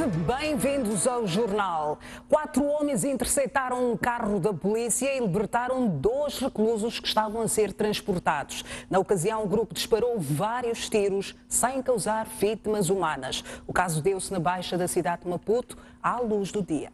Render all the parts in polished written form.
bem-vindos ao jornal. 4 homens interceptaram um carro da polícia e libertaram 2 reclusos que estavam a ser transportados. Na ocasião, o grupo disparou vários tiros sem causar vítimas humanas. O caso deu-se na Baixa da cidade de Maputo, à luz do dia.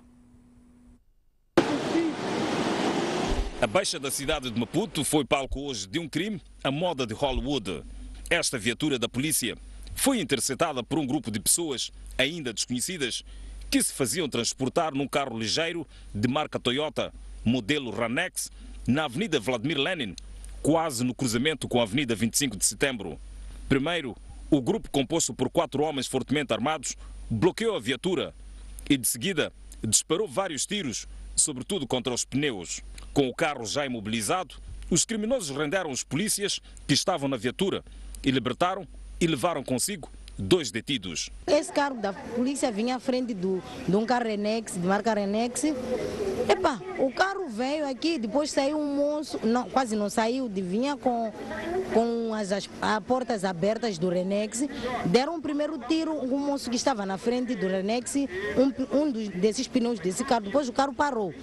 A Baixa da cidade de Maputo foi palco hoje de um crime à moda de Hollywood. Esta viatura da polícia foi interceptada por um grupo de pessoas ainda desconhecidas que se faziam transportar num carro ligeiro de marca Toyota, modelo Ranex, na Avenida Vladimir Lenin, quase no cruzamento com a Avenida 25 de Setembro. Primeiro, o grupo, composto por 4 homens fortemente armados, bloqueou a viatura e, de seguida, disparou vários tiros, sobretudo contra os pneus. Com o carro já imobilizado, os criminosos renderam os polícias que estavam na viatura e libertaram e levaram consigo 2 detidos. Esse carro da polícia vinha à frente de um carro Renex, de marca Renex. O carro veio aqui, depois saiu um moço, não, quase não saiu, vinha com as portas abertas do Renex. Deram um primeiro tiro, um moço que estava na frente do Renex, desses pneus desse carro, depois o carro parou.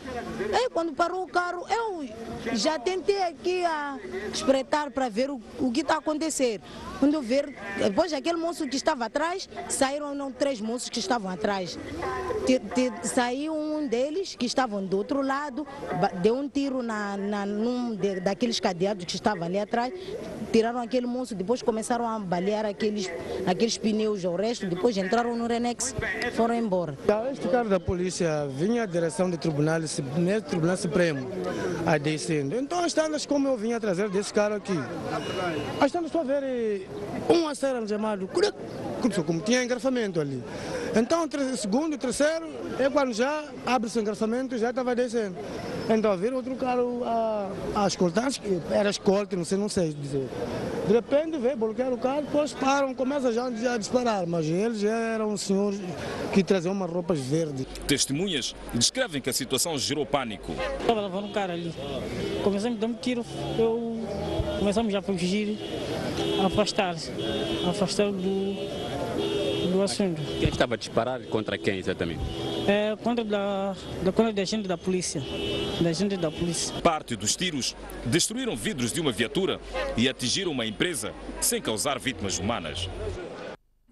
Aí quando parou o carro, eu já tentei aqui a espreitar para ver o que está a acontecer. Quando eu ver, depois aquele moço que estava atrás, saíram 3 moços que estavam atrás. Saiu um deles que estavam do outro lado, deu um tiro num daqueles cadeados que estavam ali atrás, tiraram aquele moço, depois começaram a balear aqueles pneus ao resto, depois entraram no Renex e foram embora. Este carro da polícia vinha à direção do Tribunal Supremo, a descendo. Então as tandas, como eu vinha trazer desse carro aqui, as tandas para ver um a ser chamado, como tinha engarrafamento ali. Então o segundo e terceiro é quando já abre-se o engarrafamento, já estava descendo. Então vir outro carro a escoltar, era escolta, não sei dizer. De repente veio bloquear o carro, depois param, começa já a disparar, mas eles já eram um senhor que traziam umas roupas verdes. Testemunhas descrevem que a situação gerou pânico. Estava levando um cara ali, começamos a dar um tiro, começamos a fugir, a afastar do assunto. Quem estava a disparar contra quem exatamente? Contra a gente da polícia. Parte dos tiros destruíram vidros de uma viatura e atingiram uma empresa sem causar vítimas humanas.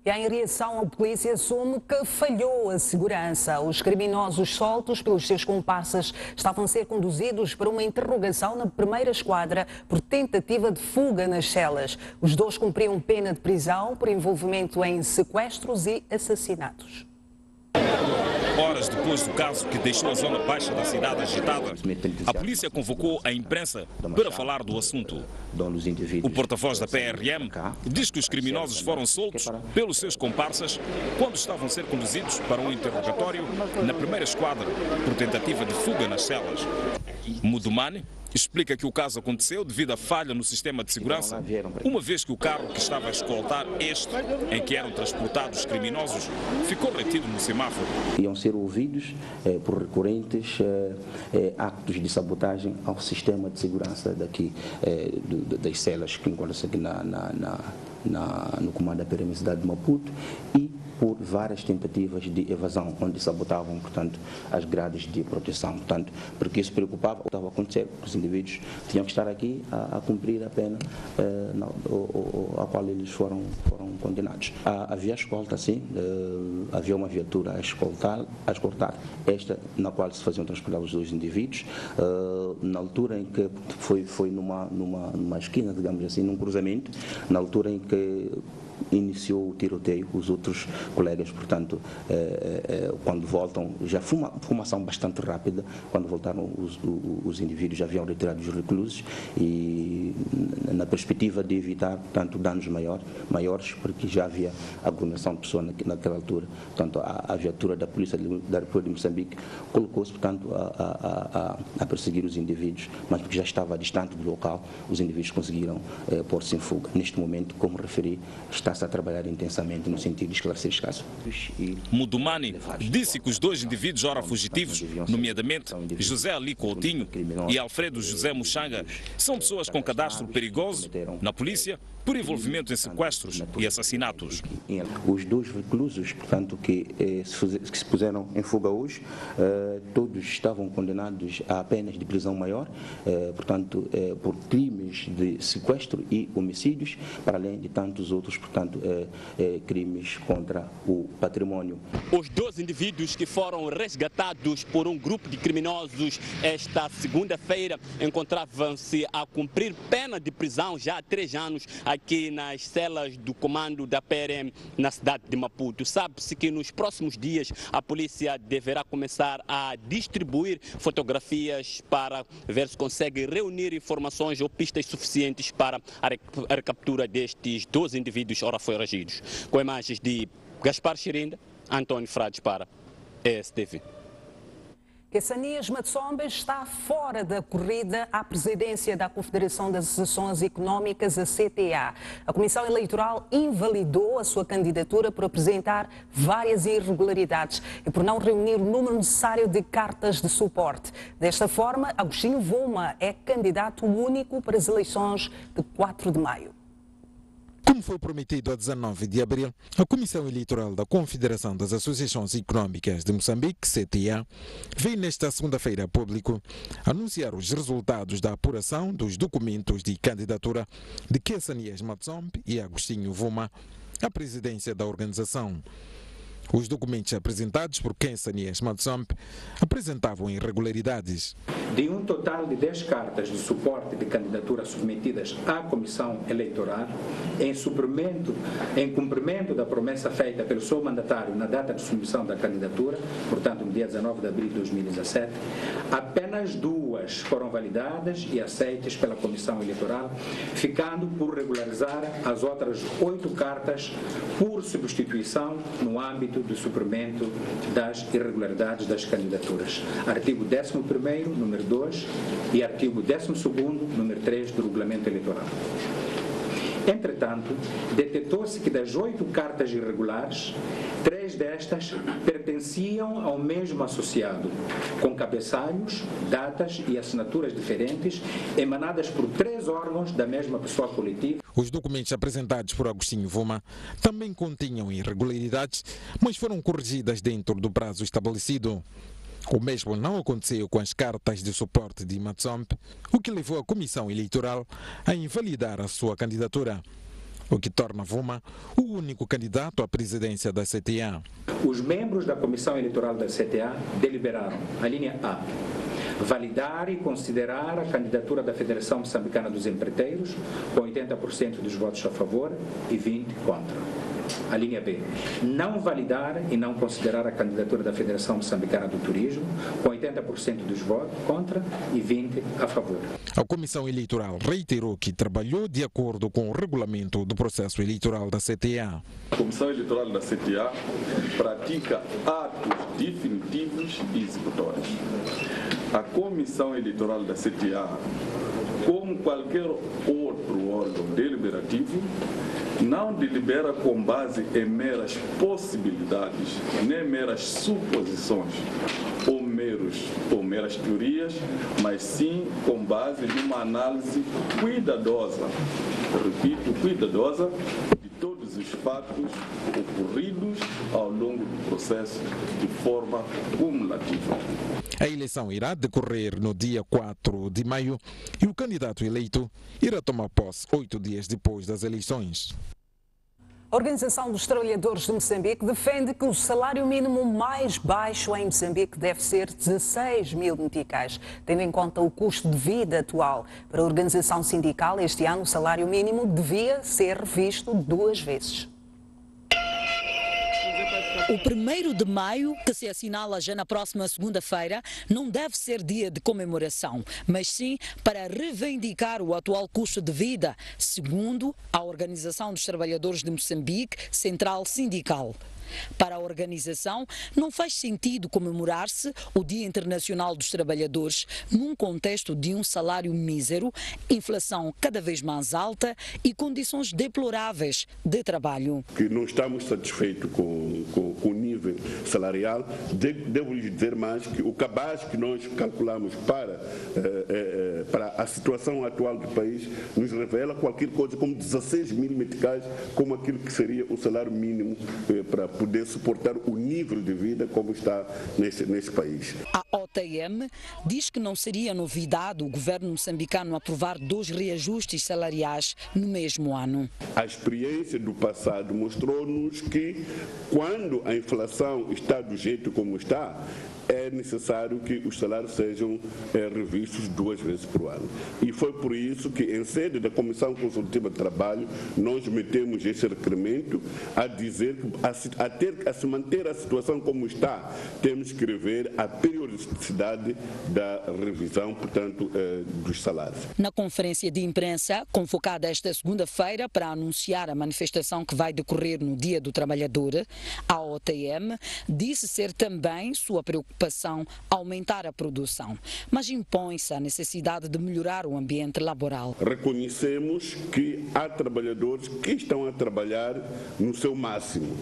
E em reação, a polícia assume que falhou a segurança. Os criminosos soltos pelos seus comparsas estavam a ser conduzidos para uma interrogação na primeira esquadra por tentativa de fuga nas celas. Os 2 cumpriam pena de prisão por envolvimento em sequestros e assassinatos. Horas depois do caso que deixou a zona baixa da cidade agitada, a polícia convocou a imprensa para falar do assunto. O porta-voz da PRM diz que os criminosos foram soltos pelos seus comparsas quando estavam a ser conduzidos para um interrogatório na primeira esquadra por tentativa de fuga nas celas. Mudumani explica que o caso aconteceu devido à falha no sistema de segurança, uma vez que o carro que estava a escoltar em que eram transportados criminosos, ficou retido no semáforo. Iam ser ouvidos por recorrentes actos de sabotagem ao sistema de segurança daqui das celas que encontram-se aqui no comando da PRM cidade de Maputo e por várias tentativas de evasão, onde sabotavam, portanto, as grades de proteção. Portanto, porque isso preocupava o que estava a acontecer, os indivíduos tinham que estar aqui a cumprir a pena a qual eles foram condenados. Havia escolta, sim, havia uma viatura a escoltar, esta na qual se faziam transportar os 2 indivíduos, na altura em que foi numa esquina, digamos assim, num cruzamento, na altura em que iniciou o tiroteio, os outros colegas, portanto, quando voltam, já foi uma ação bastante rápida, quando voltaram os indivíduos já haviam retirado os reclusos e na perspectiva de evitar, portanto, danos maiores, porque já havia aglomeração de pessoas naquela altura. Portanto, a viatura da Polícia da República de Moçambique colocou-se, portanto, a perseguir os indivíduos, mas porque já estava distante do local, os indivíduos conseguiram pôr-se em fuga. Neste momento, como referi, está-se a trabalhar intensamente no sentido de esclarecer este caso. Mudumani disse que os 2 indivíduos ora fugitivos, nomeadamente José Ali Coutinho e Alfredo José Muxanga, são pessoas com cadastro perigoso na polícia por envolvimento em sequestros e assassinatos. Os 2 reclusos, portanto, que se puseram em fuga hoje, todos estavam condenados a penas de prisão maior, portanto, por crimes de sequestro e homicídios, para além de tantos outros, portanto, crimes contra o património. Os 2 indivíduos que foram resgatados por um grupo de criminosos esta segunda-feira encontravam-se a cumprir pena de prisão já há 3 anos aqui nas celas do comando da PRM na cidade de Maputo. Sabe-se que nos próximos dias a polícia deverá começar a distribuir fotografias para ver se consegue reunir informações ou pistas suficientes para a recaptura destes 2 indivíduos ora foragidos. Com imagens de Gaspar Xirinda, António Frades para ESTV. Quessanias Matsombe está fora da corrida à presidência da Confederação das Associações Económicas, a CTA. A Comissão Eleitoral invalidou a sua candidatura por apresentar várias irregularidades e por não reunir o número necessário de cartas de suporte. Desta forma, Agostinho Vuma é candidato único para as eleições de 4 de maio. Como foi prometido a 19 de abril, a Comissão Eleitoral da Confederação das Associações Económicas de Moçambique, CTA, veio nesta segunda-feira a público anunciar os resultados da apuração dos documentos de candidatura de Quessanias Matsombe e Agostinho Vuma à presidência da organização. Os documentos apresentados por Quessanias Matsombe apresentavam irregularidades. De um total de 10 cartas de suporte de candidatura submetidas à Comissão Eleitoral, em cumprimento da promessa feita pelo seu mandatário na data de submissão da candidatura, portanto no dia 19 de abril de 2017, apenas 2 foram validadas e aceitas pela Comissão Eleitoral, ficando por regularizar as outras 8 cartas por substituição no âmbito do suprimento das irregularidades das candidaturas. Artigo 11º, número 2 e artigo 12º, número 3 do Regulamento Eleitoral. Entretanto, detectou-se que das 8 cartas irregulares, 3 destas pertenciam ao mesmo associado, com cabeçalhos, datas e assinaturas diferentes, emanadas por 3 órgãos da mesma pessoa coletiva. Os documentos apresentados por Agostinho Vuma também continham irregularidades, mas foram corrigidas dentro do prazo estabelecido. O mesmo não aconteceu com as cartas de suporte de Matsombe, o que levou a Comissão Eleitoral a invalidar a sua candidatura, o que torna Vuma o único candidato à presidência da CTA. Os membros da Comissão Eleitoral da CTA deliberaram, a linha A, validar e considerar a candidatura da Federação Moçambicana dos Empreiteiros, com 80% dos votos a favor e 20% contra. A linha B, não validar e não considerar a candidatura da Federação Moçambicana do Turismo, com 80% dos votos contra e 20% a favor. A Comissão Eleitoral reiterou que trabalhou de acordo com o regulamento do processo eleitoral da CTA. A Comissão Eleitoral da CTA pratica atos definitivos e executórios. A Comissão Eleitoral da CTA, como qualquer outro órgão deliberativo, não delibera com base em meras possibilidades, nem meras suposições ou meras teorias, mas sim com base numa análise cuidadosa, repito, cuidadosa, de todos os fatos ocorridos ao longo do processo de forma cumulativa. A eleição irá decorrer no dia 4 de maio e o candidato eleito irá tomar posse 8 dias depois das eleições. A Organização dos Trabalhadores de Moçambique defende que o salário mínimo mais baixo em Moçambique deve ser 16.000 meticais, tendo em conta o custo de vida atual. Para a organização sindical, este ano o salário mínimo devia ser revisto 2 vezes. O 1º de maio, que se assinala já na próxima segunda-feira, não deve ser dia de comemoração, mas sim para reivindicar o atual custo de vida, segundo a Organização dos Trabalhadores de Moçambique, Central Sindical. Para a organização, não faz sentido comemorar-se o Dia Internacional dos Trabalhadores num contexto de um salário mísero, inflação cada vez mais alta e condições deploráveis de trabalho. Que não estamos satisfeitos com o nível salarial, devo lhes dizer mais que o cabaz que nós calculamos para a situação atual do país nos revela qualquer coisa como 16 mil meticais, como aquilo que seria o salário mínimo para poder suportar o nível de vida como está neste país. A OTM diz que não seria novidade o governo moçambicano aprovar 2 reajustes salariais no mesmo ano. A experiência do passado mostrou-nos que quando a inflação está do jeito como está, é necessário que os salários sejam revistos 2 vezes por ano. E foi por isso que, em sede da Comissão Consultiva de Trabalho, nós metemos esse requerimento a dizer que, a se manter a situação como está, temos que rever a periodicidade da revisão, portanto, dos salários. Na conferência de imprensa, convocada esta segunda-feira para anunciar a manifestação que vai decorrer no Dia do Trabalhador, a OTM disse ser também sua preocupação aumentar a produção, mas impõe-se a necessidade de melhorar o ambiente laboral. Reconhecemos que há trabalhadores que estão a trabalhar no seu máximo,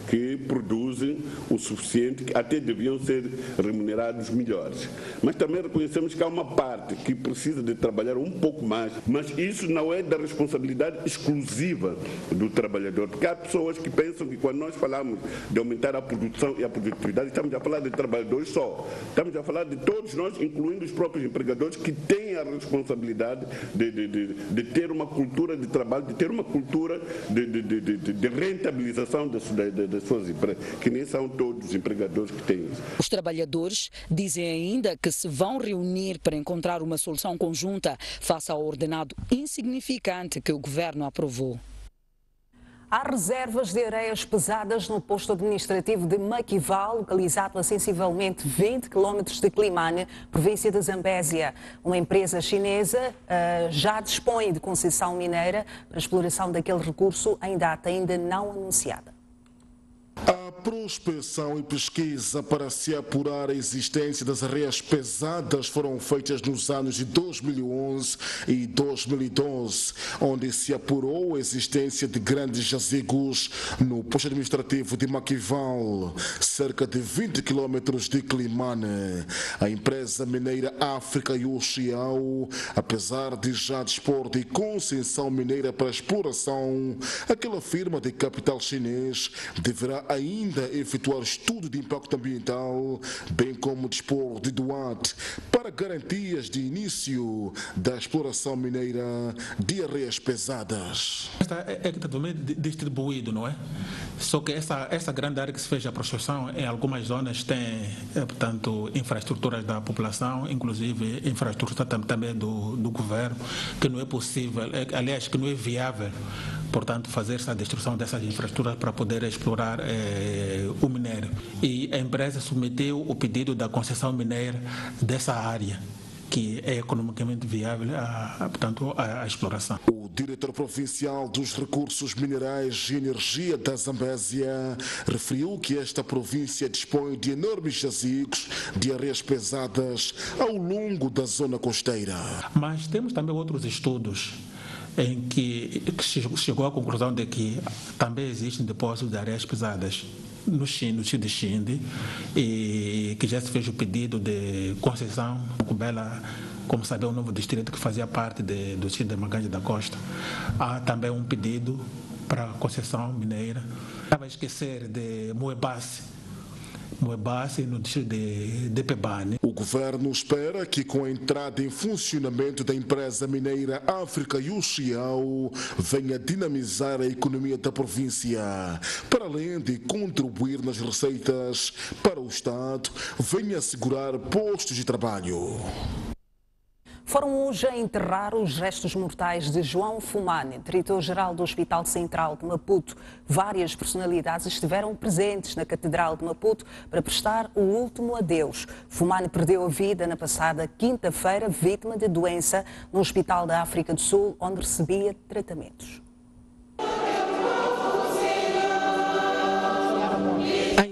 que produzem o suficiente, que até deviam ser remunerados melhores. Mas também reconhecemos que há uma parte que precisa de trabalhar um pouco mais, mas isso não é da responsabilidade exclusiva do trabalhador, porque há pessoas que pensam que quando nós falamos de aumentar a produção e a produtividade, estamos a falar de trabalhadores só. Estamos a falar de todos nós, incluindo os próprios empregadores, que têm a responsabilidade de ter uma cultura de trabalho, de ter uma cultura de rentabilização das suas empresas, que nem são todos os empregadores que têm isso. Os trabalhadores dizem ainda que se vão reunir para encontrar uma solução conjunta face ao ordenado insignificante que o governo aprovou. Há reservas de areias pesadas no posto administrativo de Maquival, localizado a sensivelmente 20 km de Climane, província de Zambésia. Uma empresa chinesa já dispõe de concessão mineira para a exploração daquele recurso em data ainda não anunciada. A prospecção e pesquisa para se apurar a existência das areias pesadas foram feitas nos anos de 2011 e 2012, onde se apurou a existência de grandes jazigos no posto administrativo de Maquival, cerca de 20 km de Climane. A empresa mineira África Yuxiao, apesar de já dispor de concessão mineira para exploração, aquela firma de capital chinês deverá ainda efetuar estudo de impacto ambiental, bem como dispor de DUAT para garantias de início da exploração mineira de areias pesadas. Está totalmente distribuído, não é? Só que essa grande área que se fez a prospecção, em algumas zonas tem, portanto, infraestruturas da população, inclusive infraestrutura também do governo, que não é possível, aliás, que não é viável, portanto, fazer essa destruição dessas infraestruturas para poder explorar o minério. E a empresa submeteu o pedido da concessão mineira dessa área, que é economicamente viável portanto, a exploração. O diretor provincial dos recursos minerais e energia da Zambésia referiu que esta província dispõe de enormes jazigos de areias pesadas ao longo da zona costeira. Mas temos também outros estudos em que chegou à conclusão de que também existem depósitos de areias pesadas no Distrito de Xinde, e que já se fez o pedido de concessão. Cumbela, como sabe, é um novo distrito que fazia parte do Distrito de Maganja da Costa. Há também um pedido para concessão mineira. Estava a esquecer de Moebase, no distrito de Pebane. O governo espera que, com a entrada em funcionamento da empresa mineira África Yuxiao, venha dinamizar a economia da província. Para além de contribuir nas receitas para o Estado, venha assegurar postos de trabalho. Foram hoje a enterrar os restos mortais de João Fumane, diretor-geral do Hospital Central de Maputo. Várias personalidades estiveram presentes na Catedral de Maputo para prestar o último adeus. Fumane perdeu a vida na passada quinta-feira, vítima de doença, no Hospital da África do Sul, onde recebia tratamentos.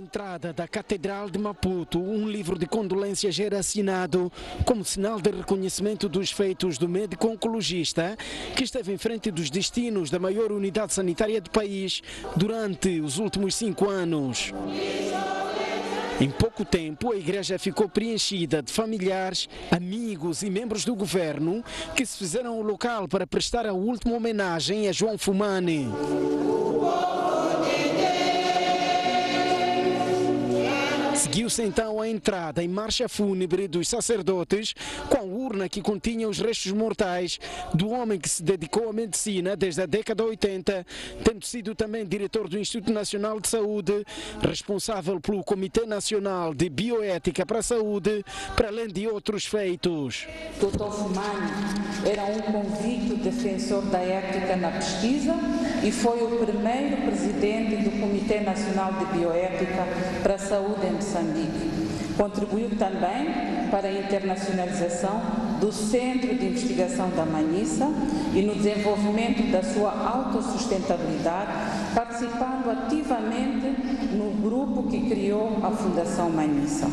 Entrada da Catedral de Maputo, um livro de condolências era assinado como sinal de reconhecimento dos feitos do médico oncologista que esteve em frente dos destinos da maior unidade sanitária do país durante os últimos 5 anos. Em pouco tempo, a igreja ficou preenchida de familiares, amigos e membros do governo que se fizeram ao local para prestar a última homenagem a João Fumane. Seguiu-se então a entrada em marcha fúnebre dos sacerdotes com a urna que continha os restos mortais do homem que se dedicou à medicina desde a década de 80, tendo sido também diretor do Instituto Nacional de Saúde, responsável pelo Comitê Nacional de Bioética para a Saúde, para além de outros feitos. Dr. Fumane era um convicto defensor da ética na pesquisa e foi o primeiro presidente do Comitê Nacional de Bioética para a Saúde em Moçambique. Contribuiu também para a internacionalização do Centro de Investigação da Manhissa e no desenvolvimento da sua autossustentabilidade, participando ativamente no grupo que criou a Fundação Manhissa.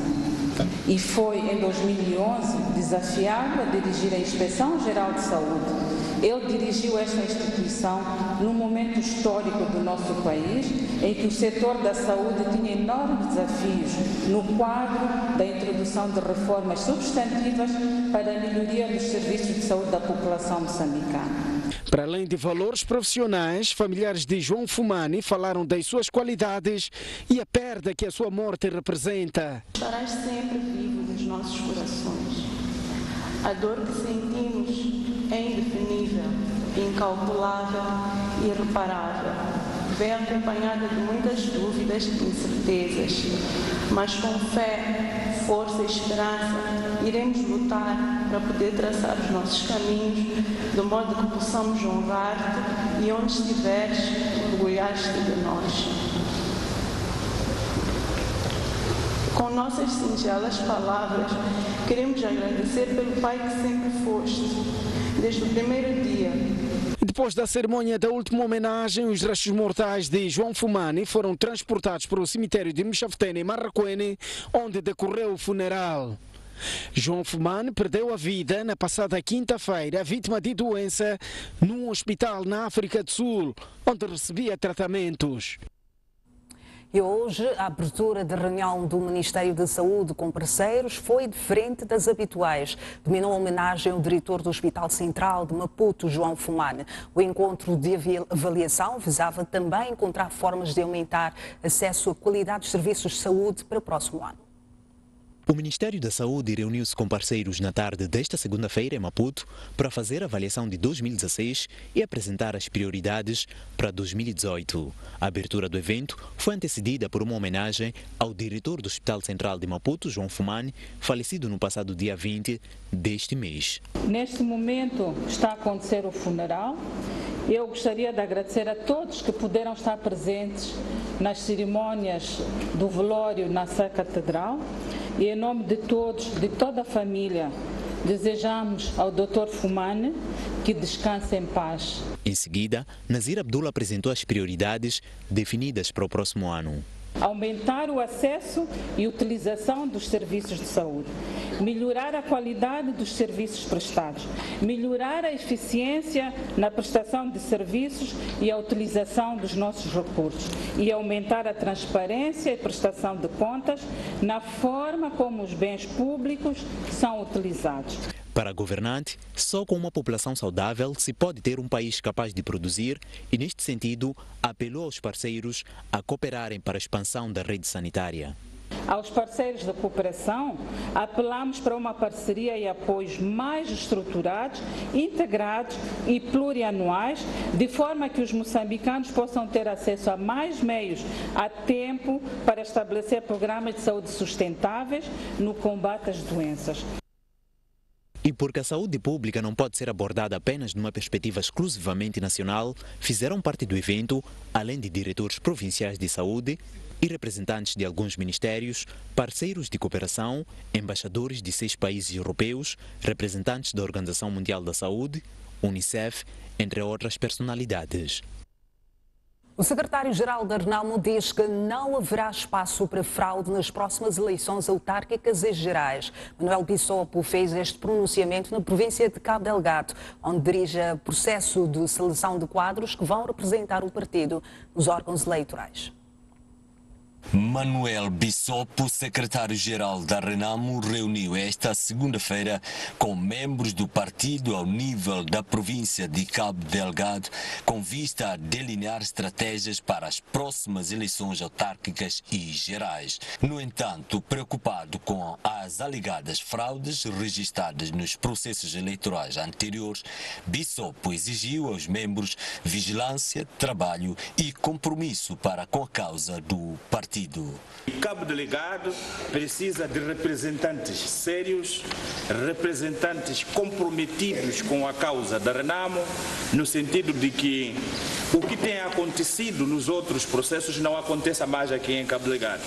E foi em 2011 desafiado a dirigir a Inspeção Geral de Saúde. Ele dirigiu esta instituição num momento histórico do nosso país, em que o setor da saúde tinha enormes desafios no quadro da introdução de reformas substantivas para a melhoria dos serviços de saúde da população moçambicana. Para além de valores profissionais, familiares de João Fumane falaram das suas qualidades e a perda que a sua morte representa. Estarás sempre vivo nos nossos corações. A dor que sentimos é indefinível, incalculável e irreparável. Vem acompanhada de muitas dúvidas e incertezas, mas com fé, força e esperança iremos lutar para poder traçar os nossos caminhos, de modo que possamos honrar-te e onde estiveres, orgulhar-te de nós. Com nossas singelas palavras, queremos agradecer pelo Pai que sempre foste, desde o primeiro dia. Depois da cerimônia da última homenagem, os restos mortais de João Fumane foram transportados para o cemitério de Mchaftene, em Marraquene, onde decorreu o funeral. João Fumane perdeu a vida na passada quinta-feira, vítima de doença, num hospital na África do Sul, onde recebia tratamentos. E hoje, a abertura da reunião do Ministério da Saúde com parceiros foi diferente das habituais. Dominou a homenagem ao diretor do Hospital Central de Maputo, João Fumane. O encontro de avaliação visava também encontrar formas de aumentar acesso à qualidade dos serviços de saúde para o próximo ano. O Ministério da Saúde reuniu-se com parceiros na tarde desta segunda-feira em Maputo para fazer a avaliação de 2016 e apresentar as prioridades para 2018. A abertura do evento foi antecedida por uma homenagem ao diretor do Hospital Central de Maputo, João Fumane, falecido no passado dia 20 deste mês. Neste momento está a acontecer o funeral. Eu gostaria de agradecer a todos que puderam estar presentes nas cerimônias do velório na Sé Catedral. E em nome de todos, de toda a família, desejamos ao Dr. Fumane que descanse em paz. Em seguida, Nazir Abdullah apresentou as prioridades definidas para o próximo ano. Aumentar o acesso e utilização dos serviços de saúde, melhorar a qualidade dos serviços prestados, melhorar a eficiência na prestação de serviços e a utilização dos nossos recursos e aumentar a transparência e prestação de contas na forma como os bens públicos são utilizados. Para a governante, só com uma população saudável se pode ter um país capaz de produzir e, neste sentido, apelou aos parceiros a cooperarem para a expansão da rede sanitária. Aos parceiros da cooperação, apelamos para uma parceria e apoios mais estruturados, integrados e plurianuais, de forma que os moçambicanos possam ter acesso a mais meios a tempo para estabelecer programas de saúde sustentáveis no combate às doenças. E porque a saúde pública não pode ser abordada apenas numa perspectiva exclusivamente nacional, fizeram parte do evento, além de diretores provinciais de saúde e representantes de alguns ministérios, parceiros de cooperação, embaixadores de 6 países europeus, representantes da Organização Mundial da Saúde, Unicef, entre outras personalidades. O secretário-geral da Renamo diz que não haverá espaço para fraude nas próximas eleições autárquicas e gerais. Manuel Bissopo fez este pronunciamento na província de Cabo Delgado, onde dirige o processo de seleção de quadros que vão representar o partido nos órgãos eleitorais. Manuel Bissopo, secretário-geral da Renamo, reuniu esta segunda-feira com membros do partido ao nível da província de Cabo Delgado, com vista a delinear estratégias para as próximas eleições autárquicas e gerais. No entanto, preocupado com as alegadas fraudes registradas nos processos eleitorais anteriores, Bissopo exigiu aos membros vigilância, trabalho e compromisso para com a causa do partido. Cabo Delgado precisa de representantes sérios, representantes comprometidos com a causa da Renamo, no sentido de que o que tem acontecido nos outros processos não aconteça mais aqui em Cabo Delgado.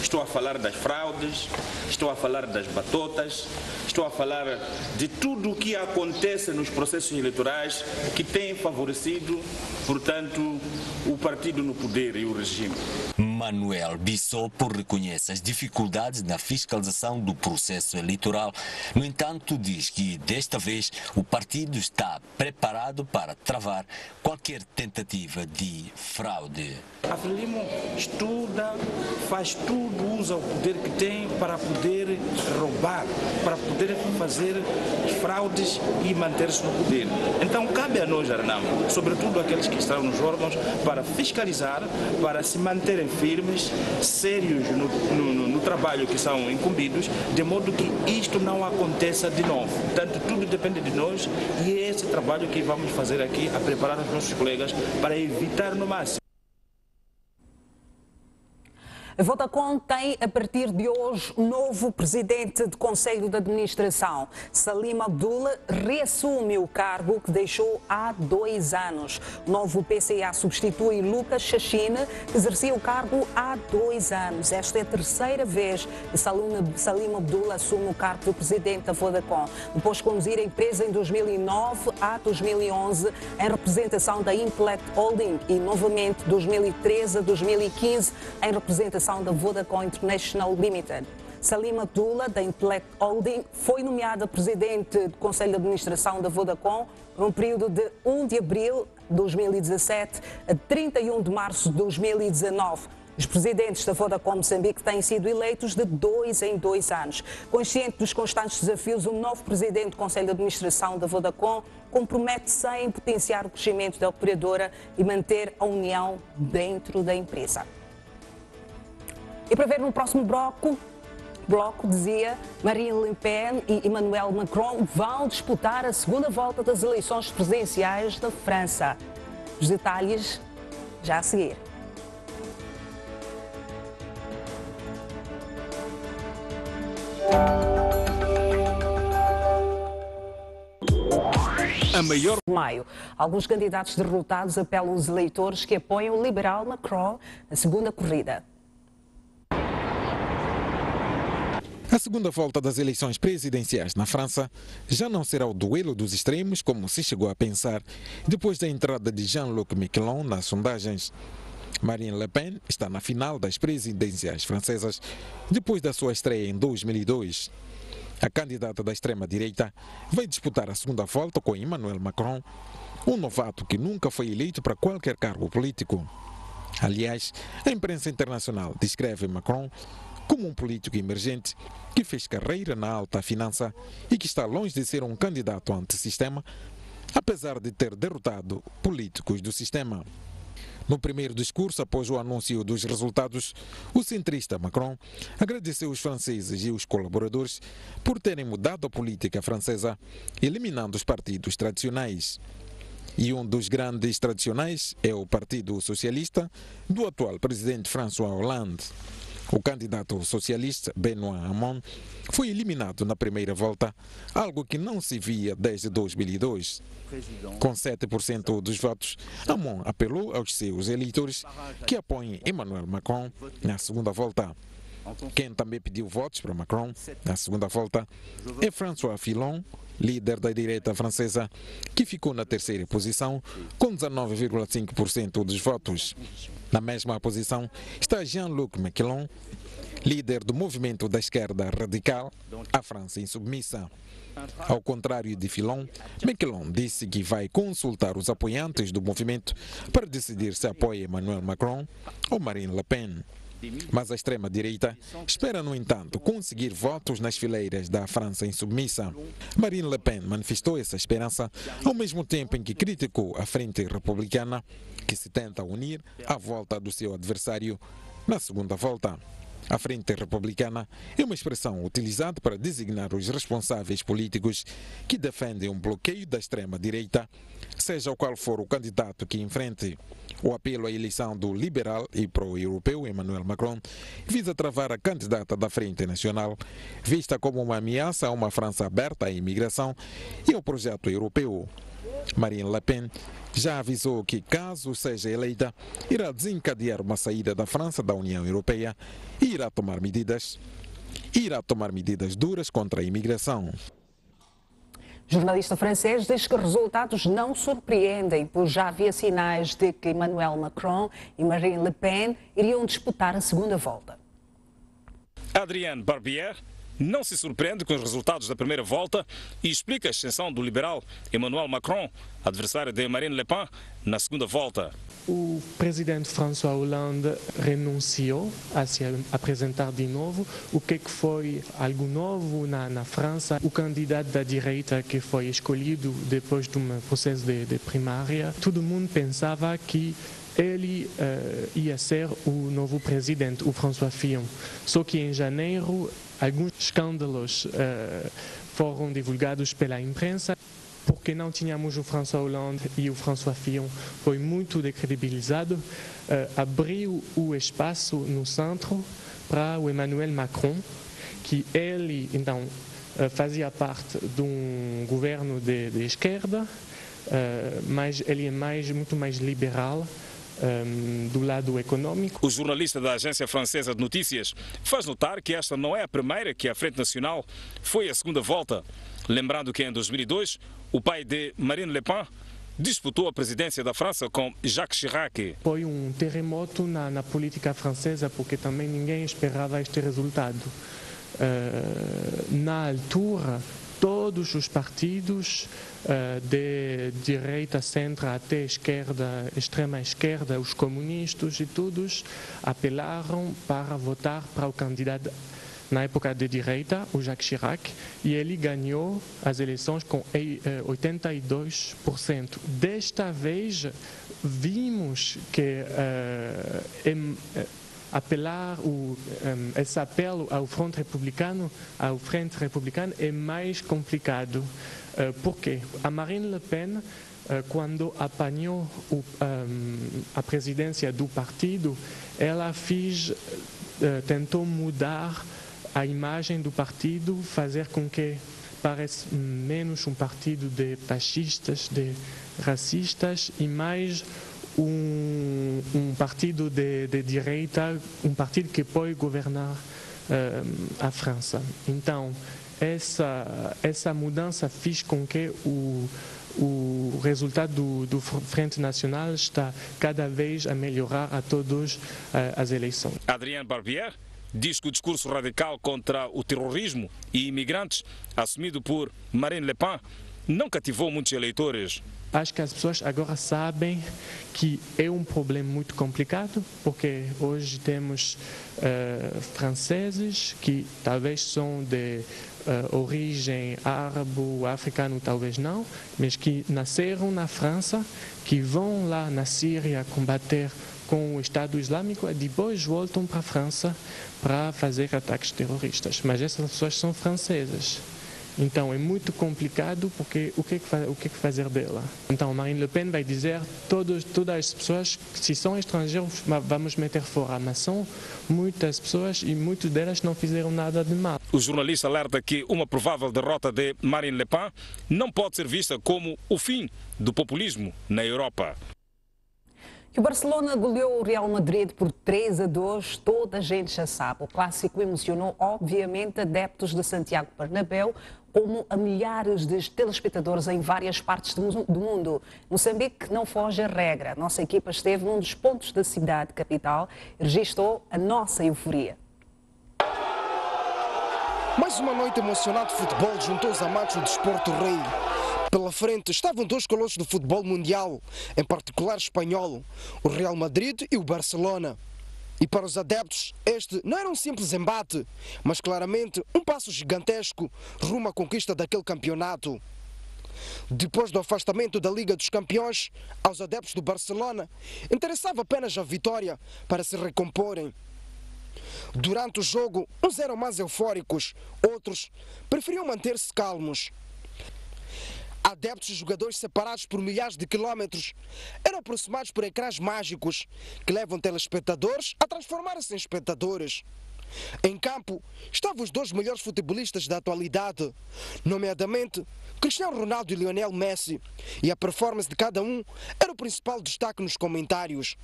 Estou a falar das fraudes, estou a falar das batotas, estou a falar de tudo o que acontece nos processos eleitorais que tem favorecido, portanto, o partido no poder e o regime. Manuel Bissopo reconhece as dificuldades na fiscalização do processo eleitoral. No entanto, diz que desta vez o partido está preparado para travar qualquer tentativa de fraude. A Frelimo estuda, faz tudo, usa o poder que tem para poder roubar, para poder fazer fraudes e manter-se no poder. Então cabe a nós, Renamo, sobretudo aqueles que estão nos órgãos, para fiscalizar, para se manterem firmes, sérios no trabalho que são incumbidos, de modo que isto não aconteça de novo. Portanto, tudo depende de nós e é esse trabalho que vamos fazer aqui, a preparar os nossos colegas para evitar no máximo. A Vodacom tem, a partir de hoje, novo presidente do Conselho de Administração. Salim Abdullah reassume o cargo que deixou há 2 anos. O novo PCA substitui Lucas Chachine, que exercia o cargo há 2 anos. Esta é a 3ª vez que Salim Abdullah assume o cargo do presidente da Vodacom. Depois de conduzir a empresa em 2009 a 2011, em representação da Implet Holding e, novamente, 2013 a 2015, em representação da Vodacom International Limited. Salim Abdullah, da Implet Holding, foi nomeada presidente do Conselho de Administração da Vodacom por um período de 1 de abril de 2017 a 31 de março de 2019. Os presidentes da Vodacom Moçambique têm sido eleitos de 2 em 2 anos. Consciente dos constantes desafios, o novo presidente do Conselho de Administração da Vodacom compromete-se em potenciar o crescimento da operadora e manter a união dentro da empresa. E para ver no próximo bloco, dizia, Marine Le Pen e Emmanuel Macron vão disputar a segunda volta das eleições presidenciais da França. Os detalhes já a seguir. A maior de maio. Alguns candidatos derrotados apelam aos eleitores que apoiam o liberal Macron na segunda corrida. A segunda volta das eleições presidenciais na França já não será o duelo dos extremos, como se chegou a pensar, depois da entrada de Jean-Luc Mélenchon nas sondagens. Marine Le Pen está na final das presidenciais francesas, depois da sua estreia em 2002. A candidata da extrema-direita vai disputar a segunda volta com Emmanuel Macron, um novato que nunca foi eleito para qualquer cargo político. Aliás, a imprensa internacional descreve Macron como um político emergente que fez carreira na alta finança e que está longe de ser um candidato antissistema, apesar de ter derrotado políticos do sistema. No primeiro discurso, após o anúncio dos resultados, o centrista Macron agradeceu os franceses e os colaboradores por terem mudado a política francesa, eliminando os partidos tradicionais. E um dos grandes tradicionais é o Partido Socialista do atual presidente François Hollande. O candidato socialista Benoît Hamon foi eliminado na primeira volta, algo que não se via desde 2002. Com 7% dos votos, Hamon apelou aos seus eleitores que apoiem Emmanuel Macron na segunda volta. Quem também pediu votos para Macron na segunda volta é François Fillon, líder da direita francesa, que ficou na terceira posição com 19,5% dos votos. Na mesma posição está Jean-Luc Mélenchon, líder do movimento da esquerda radical, a França Insubmissa. Ao contrário de Fillon, Mélenchon disse que vai consultar os apoiantes do movimento para decidir se apoia Emmanuel Macron ou Marine Le Pen. Mas a extrema-direita espera, no entanto, conseguir votos nas fileiras da França insubmissa. Marine Le Pen manifestou essa esperança ao mesmo tempo em que criticou a Frente Republicana, que se tenta unir à volta do seu adversário na segunda volta. A Frente Republicana é uma expressão utilizada para designar os responsáveis políticos que defendem um bloqueio da extrema-direita, seja o qual for o candidato que enfrente. O apelo à eleição do liberal e pró-europeu Emmanuel Macron visa travar a candidata da Frente Nacional, vista como uma ameaça a uma França aberta à imigração e ao projeto europeu. Marine Le Pen já avisou que, caso seja eleita, irá desencadear uma saída da França da União Europeia e irá tomar medidas duras contra a imigração. Jornalista francês diz que resultados não surpreendem, pois já havia sinais de que Emmanuel Macron e Marine Le Pen iriam disputar a segunda volta. Adrien Barbier não se surpreende com os resultados da primeira volta e explica a ascensão do liberal Emmanuel Macron, adversário de Marine Le Pen, na segunda volta. O presidente François Hollande renunciou a se apresentar de novo. O que foi algo novo na França? O candidato da direita que foi escolhido depois de um processo de primária, todo mundo pensava que ele ia ser o novo presidente, o François Fillon. Só que em janeiro, alguns escândalos foram divulgados pela imprensa, porque não tínhamos o François Hollande e o François Fillon foi muito decredibilizado, abriu o espaço no centro para o Emmanuel Macron, que ele então fazia parte de um governo de esquerda, mas ele é muito mais liberal do lado econômico. O jornalista da agência francesa de notícias faz notar que esta não é a primeira que a Frente Nacional foi à segunda volta. Lembrando que em 2002, o pai de Marine Le Pen disputou a presidência da França com Jacques Chirac. Foi um terremoto na política francesa, porque também ninguém esperava este resultado. Na altura, todos os partidos de direita, centro até esquerda, extrema esquerda, os comunistas e todos apelaram para votar para o candidato na época de direita, o Jacques Chirac, e ele ganhou as eleições com 82%. Desta vez vimos que esse apelo ao Frente Republicano é mais complicado. Por quê? A Marine Le Pen, quando apanhou a presidência do partido, ela tentou mudar a imagem do partido, fazer com que pareça menos um partido de fascistas, de racistas e mais um partido de direita, um partido que pode governar a França. Então, essa mudança fez com que o resultado do Frente Nacional está cada vez a melhorar a todas as eleições. Adrien Barbier diz que o discurso radical contra o terrorismo e imigrantes, assumido por Marine Le Pen, não cativou muitos eleitores. Acho que as pessoas agora sabem que é um problema muito complicado, porque hoje temos franceses que talvez são de origem árabe ou africana, talvez não, mas que nasceram na França, que vão lá na Síria combater com o Estado Islâmico e depois voltam para a França para fazer ataques terroristas. Mas essas pessoas são francesas. Então é muito complicado, porque o que fazer dela? Então Marine Le Pen vai dizer todas as pessoas que se são estrangeiros vamos meter fora, mas são muitas pessoas e muitas delas não fizeram nada de mal. O jornalista alerta que uma provável derrota de Marine Le Pen não pode ser vista como o fim do populismo na Europa. Que o Barcelona goleou o Real Madrid por 3-2, toda a gente já sabe. O clássico emocionou, obviamente, adeptos de Santiago Bernabéu, como a milhares de telespectadores em várias partes do mundo. Moçambique não foge à regra. A nossa equipa esteve num dos pontos da cidade capital e registrou a nossa euforia. Mais uma noite emocionante de futebol juntou os amantes do desporto rei. Pela frente estavam dois colossos do futebol mundial, em particular espanhol, o Real Madrid e o Barcelona. E para os adeptos, este não era um simples embate, mas claramente um passo gigantesco rumo à conquista daquele campeonato. Depois do afastamento da Liga dos Campeões, aos adeptos do Barcelona interessava apenas a vitória para se recomporem. Durante o jogo, uns eram mais eufóricos, outros preferiam manter-se calmos. Adeptos e jogadores separados por milhares de quilómetros eram aproximados por ecrãs mágicos que levam telespectadores a transformar-se em espectadores. Em campo estavam os dois melhores futebolistas da atualidade, nomeadamente Cristiano Ronaldo e Lionel Messi, e a performance de cada um era o principal destaque nos comentários.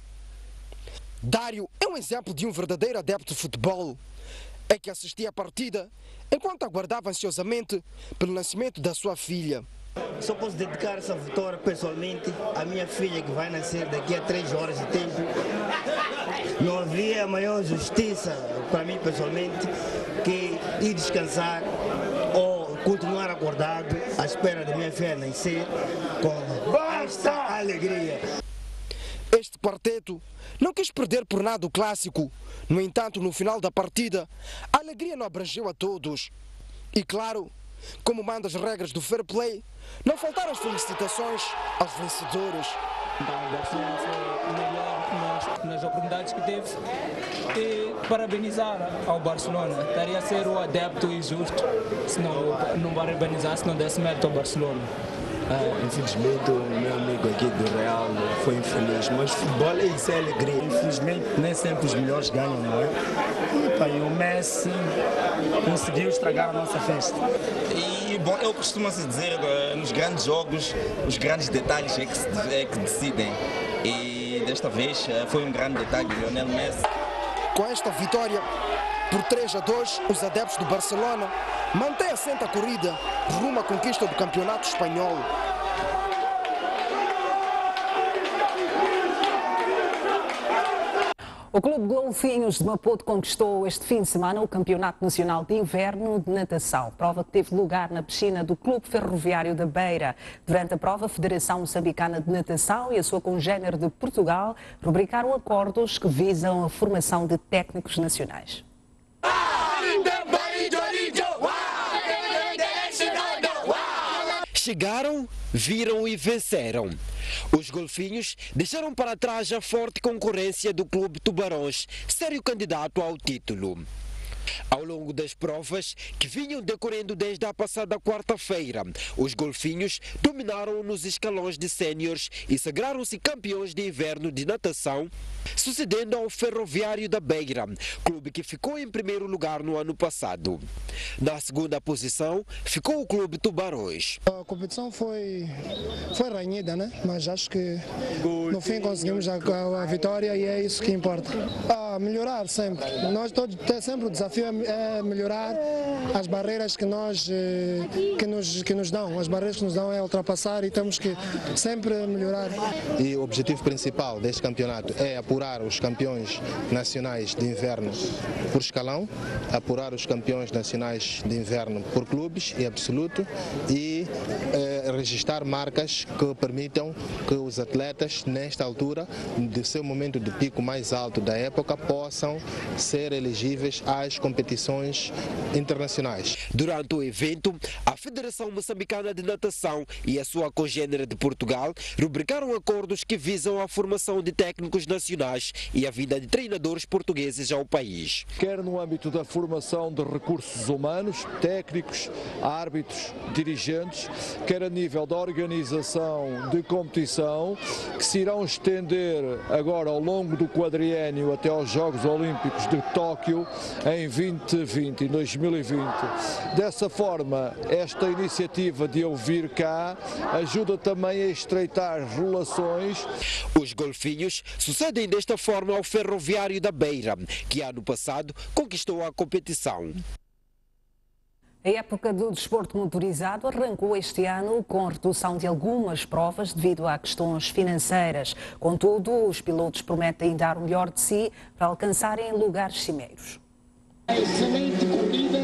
Dário é um exemplo de um verdadeiro adepto de futebol. É que assistia à partida enquanto aguardava ansiosamente pelo nascimento da sua filha. Só posso dedicar essa vitória pessoalmente à minha filha, que vai nascer daqui a 3 horas de tempo. Não havia maior justiça para mim pessoalmente que ir descansar ou continuar acordado à espera da minha filha nascer com esta alegria. Este quarteto não quis perder por nada o clássico. No entanto, no final da partida, a alegria não abrangeu a todos. E claro, como mandam as regras do fair play, não faltaram as felicitações aos vencedores. O Barcelona foi o melhor nas oportunidades que teve e parabenizar ao Barcelona. Estaria a ser o adepto injusto se não parabenizar, se não desse mérito ao Barcelona. Infelizmente o meu amigo aqui do Real foi infeliz, mas futebol é isso, é alegria. Infelizmente nem sempre os melhores ganham, não é? E o Messi conseguiu estragar a nossa festa. E bom, eu costumo dizer, nos grandes jogos, os grandes detalhes é que decidem. E desta vez foi um grande detalhe, Lionel Messi. Com esta vitória, por 3-2, os adeptos do Barcelona mantêm a senta corrida rumo à conquista do campeonato espanhol. O Clube Golfinhos de Maputo conquistou este fim de semana o Campeonato Nacional de Inverno de Natação, prova que teve lugar na piscina do Clube Ferroviário da Beira. Durante a prova, a Federação Moçambicana de Natação e a sua congénere de Portugal rubricaram acordos que visam a formação de técnicos nacionais. Chegaram, viram e venceram. Os golfinhos deixaram para trás a forte concorrência do Clube Tubarões, sério candidato ao título. Ao longo das provas, que vinham decorrendo desde a passada quarta-feira, os golfinhos dominaram nos escalões de séniores e sagraram-se campeões de inverno de natação, sucedendo ao Ferroviário da Beira, clube que ficou em primeiro lugar no ano passado. Na segunda posição, ficou o Clube Tubarões. A competição foi ranhida, né? Mas acho que no fim conseguimos a vitória e é isso que importa. Melhorar sempre. Nós todos temos sempre o desafio é melhorar as barreiras que nos dão. As barreiras que nos dão é ultrapassar e temos que sempre melhorar. E o objetivo principal deste campeonato é apurar os campeões nacionais de inverno por escalão, apurar os campeões nacionais de inverno por clubes e absoluto e registrar marcas que permitam que os atletas, nesta altura, do seu momento de pico mais alto da época, possam ser elegíveis às competições internacionais. Durante o evento, a Federação Moçambicana de Natação e a sua congênere de Portugal rubricaram acordos que visam a formação de técnicos nacionais e a vinda de treinadores portugueses ao país. Quer no âmbito da formação de recursos humanos, técnicos, árbitros, dirigentes, quer a nível da organização de competição, que se irão estender agora ao longo do quadriênio até aos Jogos Olímpicos de Tóquio em 2020 e 2020. Dessa forma, esta iniciativa de eu vir cá ajuda também a estreitar relações. Os golfinhos sucedem desta forma ao Ferroviário da Beira, que ano passado conquistou a competição. A época do desporto motorizado arrancou este ano com a redução de algumas provas devido a questões financeiras. Contudo, os pilotos prometem dar o melhor de si para alcançarem lugares cimeiros. Excelente corrida.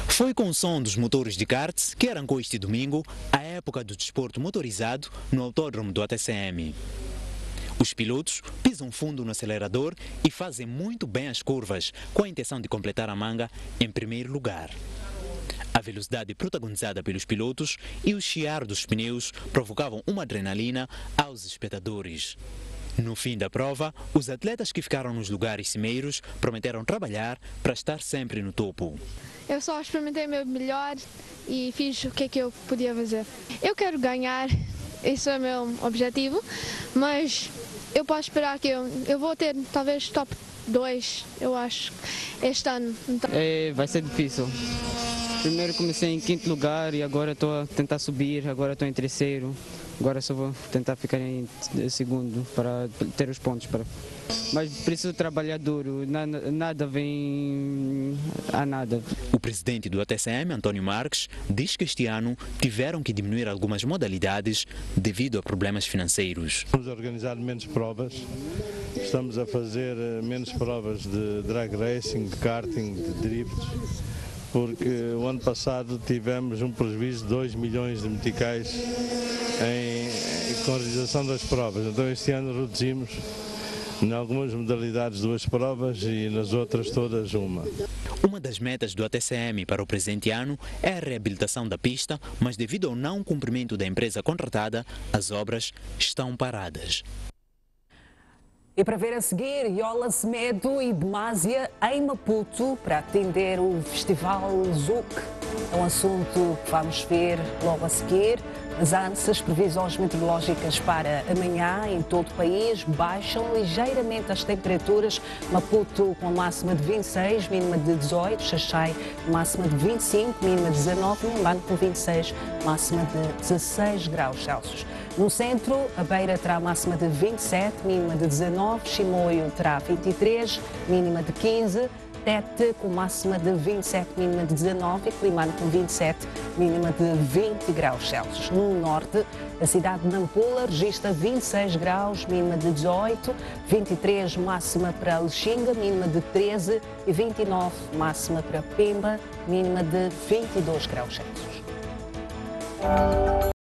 Foi com o som dos motores de karts que arrancou este domingo a época do desporto motorizado no autódromo do ATCM. Os pilotos pisam fundo no acelerador e fazem muito bem as curvas, com a intenção de completar a manga em primeiro lugar. A velocidade protagonizada pelos pilotos e o chiar dos pneus provocavam uma adrenalina aos espectadores. No fim da prova, os atletas que ficaram nos lugares cimeiros prometeram trabalhar para estar sempre no topo. Eu só experimentei o meu melhor e fiz o que é que eu podia fazer. Eu quero ganhar, esse é o meu objetivo, mas eu posso esperar que eu vou ter talvez top 2, eu acho, este ano. Então... vai ser difícil. Primeiro comecei em 5º lugar e agora estou a tentar subir, agora estou em 3º. Agora só vou tentar ficar em 2º para ter os pontos. Mas preciso trabalhar duro, nada vem a nada. O presidente do ATCM, Antônio Marques, diz que este ano tiveram que diminuir algumas modalidades devido a problemas financeiros. Estamos a organizar menos provas, estamos a fazer menos provas de drag racing, de karting, de drift, porque o ano passado tivemos um prejuízo de 2 milhões de meticais com a realização das provas. Então este ano reduzimos em algumas modalidades 2 provas e nas outras todas uma. Uma das metas do ATCM para o presente ano é a reabilitação da pista, mas devido ao não cumprimento da empresa contratada, as obras estão paradas. E para ver a seguir, Yola Semedo e Demasia em Maputo para atender o Festival Zouk. É um assunto que vamos ver logo a seguir. As ANSAs, previsões meteorológicas para amanhã em todo o país, baixam ligeiramente as temperaturas. Maputo com máxima de 26, mínima de 18, Xaxai máxima de 25, mínima de 19, Mumbano com 26, máxima de 16 graus Celsius. No centro, a Beira terá máxima de 27, mínima de 19, Chimoio terá 23, mínima de 15, Tete com máxima de 27, mínima de 19 e Climano com 27, mínima de 20 graus Celsius. No norte, a cidade de Nampula registra 26 graus, mínima de 18, 23 máxima para Lexinga, mínima de 13 e 29 máxima para Pemba, mínima de 22 graus Celsius.